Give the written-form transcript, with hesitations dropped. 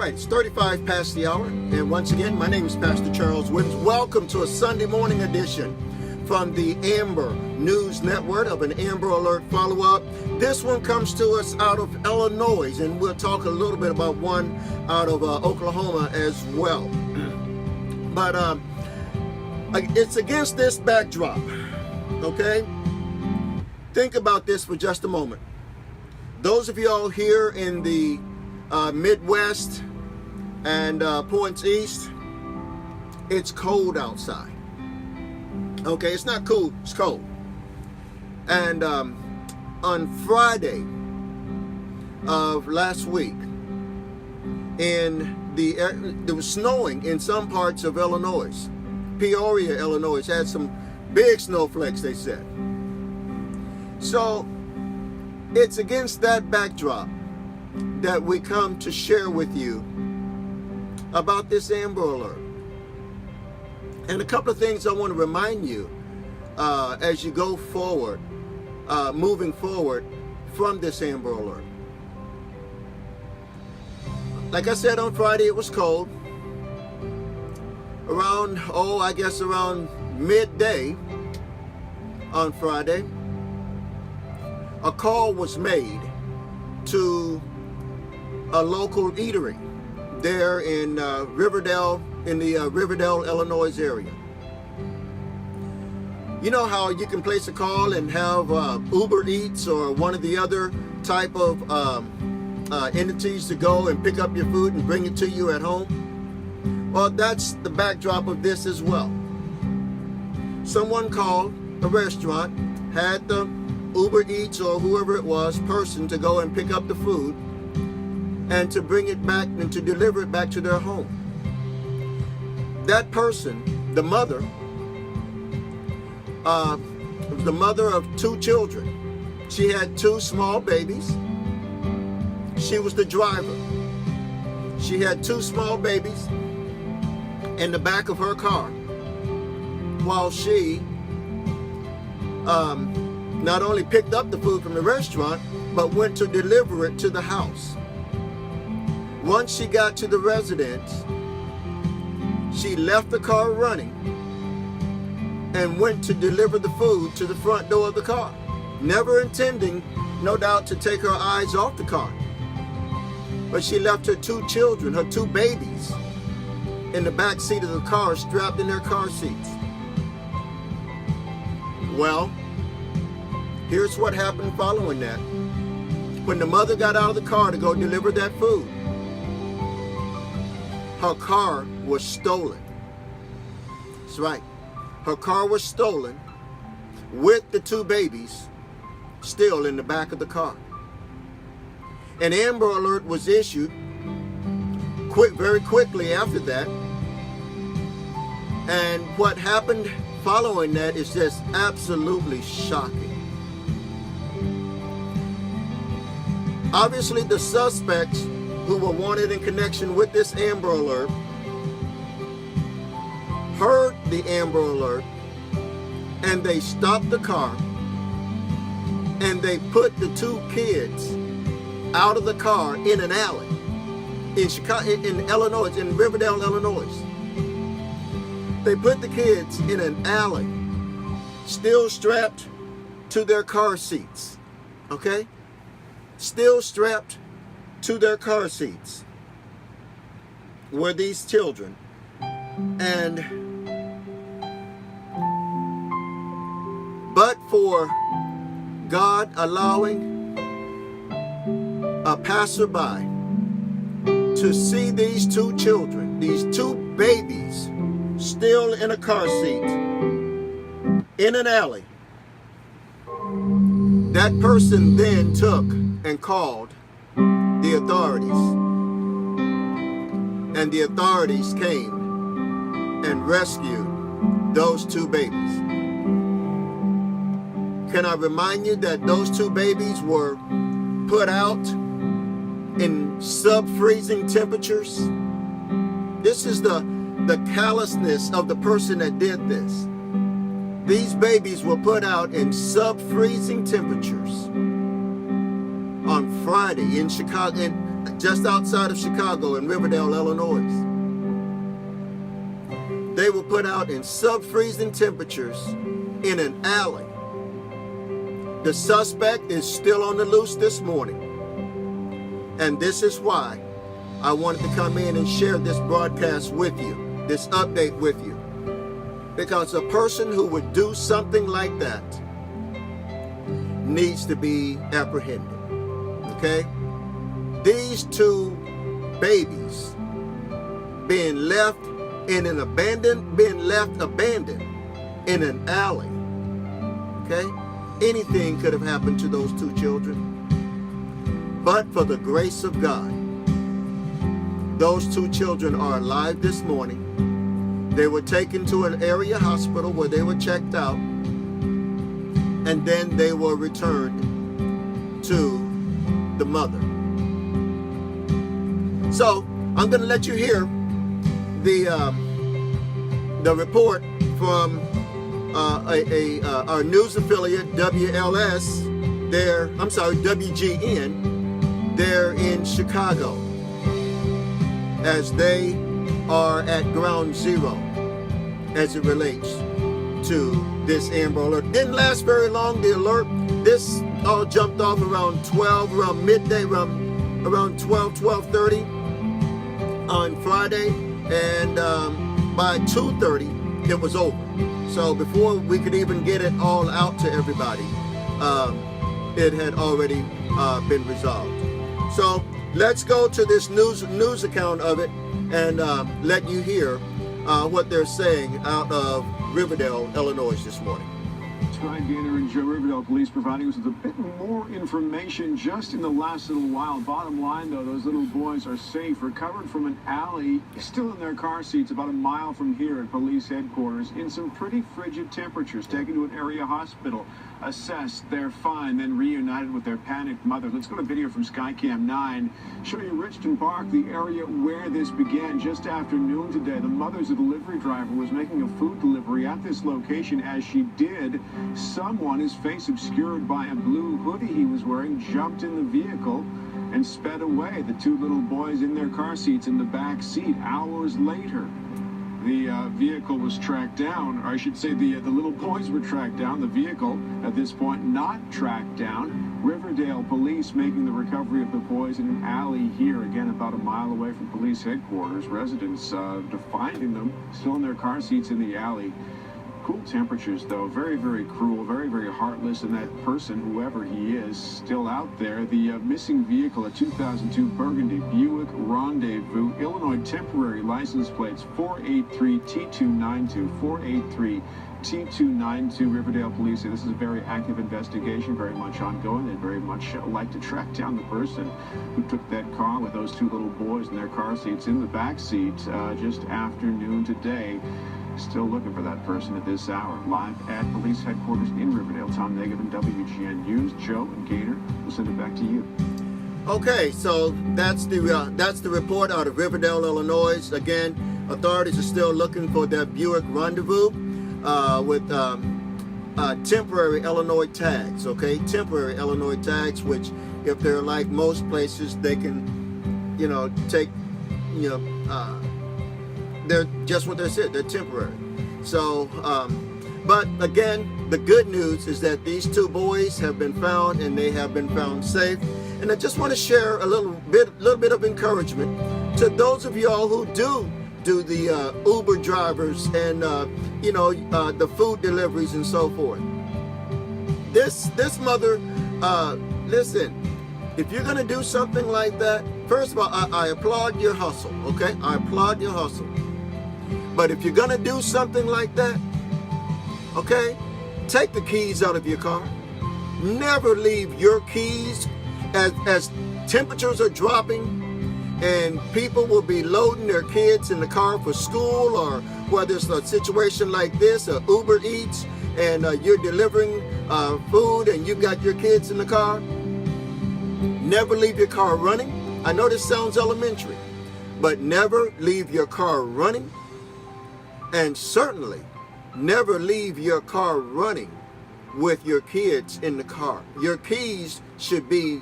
right, it's 35 past the hour, and once again, my name is Pastor Charles Williams. Welcome to a Sunday morning edition from the Amber News Network of an Amber Alert follow-up. This one comes to us out of Illinois, and we'll talk a little bit about one out of Oklahoma as well. But it's against this backdrop, okay? Think about this for just a moment. Those of y'all here in the Midwest and points east, it's cold outside. Okay, it's not cool, it's cold. And on Friday of last week, there was snowing in some parts of Illinois. Peoria, Illinois had some big snowflakes, they said. So it's against that backdrop that we come to share with you about this Amber Alert. And a couple of things I want to remind you as you go forward, moving forward from this Amber Alert. Like I said, on Friday it was cold. Around, around midday on Friday, a call was made to a local eatery there in Riverdale, in the Riverdale, Illinois area. You know how you can place a call and have Uber Eats or one of the other type of entities to go and pick up your food and bring it to you at home? Well, that's the backdrop of this as well. Someone called a restaurant, had the Uber Eats or whoever it was person to go and pick up the food and to bring it back and to deliver it back to their home. That person, the mother of two children. She had two small babies. She was the driver. She had two small babies in the back of her car while she not only picked up the food from the restaurant, but went to deliver it to the house. Once she got to the residence, she left the car running and went to deliver the food to the front door of the car, never intending, no doubt, to take her eyes off the car. But she left her two children, her two babies, in the back seat of the car, strapped in their car seats. Well, here's what happened following that. When the mother got out of the car to go deliver that food, her car was stolen. That's right. Her car was stolen with the two babies still in the back of the car. An Amber Alert was issued very quickly after that. And what happened following that is just absolutely shocking. Obviously, the suspects who were wanted in connection with this Amber Alert heard the Amber Alert, and they stopped the car and they put the two kids out of the car in an alley in Illinois, in Riverdale, Illinois. They put the kids in an alley, still strapped to their car seats, okay? Still strapped to their car seats were these children. And but for God allowing a passerby to see these two children, these two babies, still in a car seat in an alley, that person then took and called the authorities. And the authorities came and rescued those two babies. Can I remind you that those two babies were put out in sub-freezing temperatures? This is the callousness of the person that did this. These babies were put out in sub-freezing temperatures on Friday in Chicago, just outside of Chicago in Riverdale, Illinois. They were put out in sub-freezing temperatures in an alley. The suspect is still on the loose this morning. And this is why I wanted to come in and share this broadcast with you, this update with you. Because a person who would do something like that needs to be apprehended. Okay? These 2 babies being left abandoned in an alley. Okay? Anything could have happened to those 2 children. But for the grace of God, those 2 children are alive this morning. They were taken to an area hospital where they were checked out, and then they were returned to the mother. So I'm going to let you hear the report from our news affiliate WGN there in Chicago, as they are at ground zero as it relates to this Amber Alert. Didn't last very long, the alert. This all jumped off around 12, around midday, around 12:30 on Friday, and by 2:30 it was over. So before we could even get it all out to everybody, it had already been resolved. So let's go to this news account of it and let you hear what they're saying out of Riverdale, Illinois this morning. Ryan Gaynor and Joe. Riverdale police providing us with a bit more information just in the last little while. Bottom line, though, those little boys are safe, recovered from an alley, still in their car seats about a mile from here at police headquarters, in some pretty frigid temperatures, taken to an area hospital, assessed, they're fine, then reunited with their panicked mother. Let's go to video from Skycam 9, show you Richton Park, the area where this began just after noon today. The mother's a delivery driver, was making a food delivery at this location. As she did, someone, his face obscured by a blue hoodie he was wearing, jumped in the vehicle and sped away. The 2 little boys in their car seats in the back seat. Hours later, the vehicle was tracked down, or I should say the little boys were tracked down. The vehicle, at this point, not tracked down. Riverdale police making the recovery of the boys in an alley here, again about a mile away from police headquarters. Residents finding them still in their car seats in the alley. Cool temperatures, though. Very, very cruel, very, very heartless. And that person, whoever he is, still out there. The missing vehicle, a 2002 Burgundy Buick Rendezvous, Illinois temporary license plates 483T292, 483T292. Riverdale police say this is a very active investigation, very much ongoing. They'd very much like to track down the person who took that car with those 2 little boys in their car seats in the back seat just after noon today. Still looking for that person at this hour. Live at police headquarters in Riverdale. Tom Negative, WGN News. Joe and Gaynor, we'll send it back to you. Okay, so that's the report out of Riverdale, Illinois. Again, authorities are still looking for that Buick Rendezvous with temporary Illinois tags. Okay, temporary Illinois tags, which, if they're like most places, they can, take, they're just what they said, they're temporary. So, but again, the good news is that these 2 boys have been found, and they have been found safe. And I just want to share a little bit of encouragement to those of y'all who do the Uber drivers and the food deliveries and so forth. This mother, listen, if you're gonna do something like that, first of all, I applaud your hustle. Okay, I applaud your hustle. But if you're gonna do something like that, okay, take the keys out of your car. Never leave your keys as temperatures are dropping and people will be loading their kids in the car for school, or whether it's a situation like this, Uber Eats, and you're delivering food and you've got your kids in the car. Never leave your car running. I know this sounds elementary, but never leave your car running. And certainly never leave your car running with your kids in the car. Your keys should be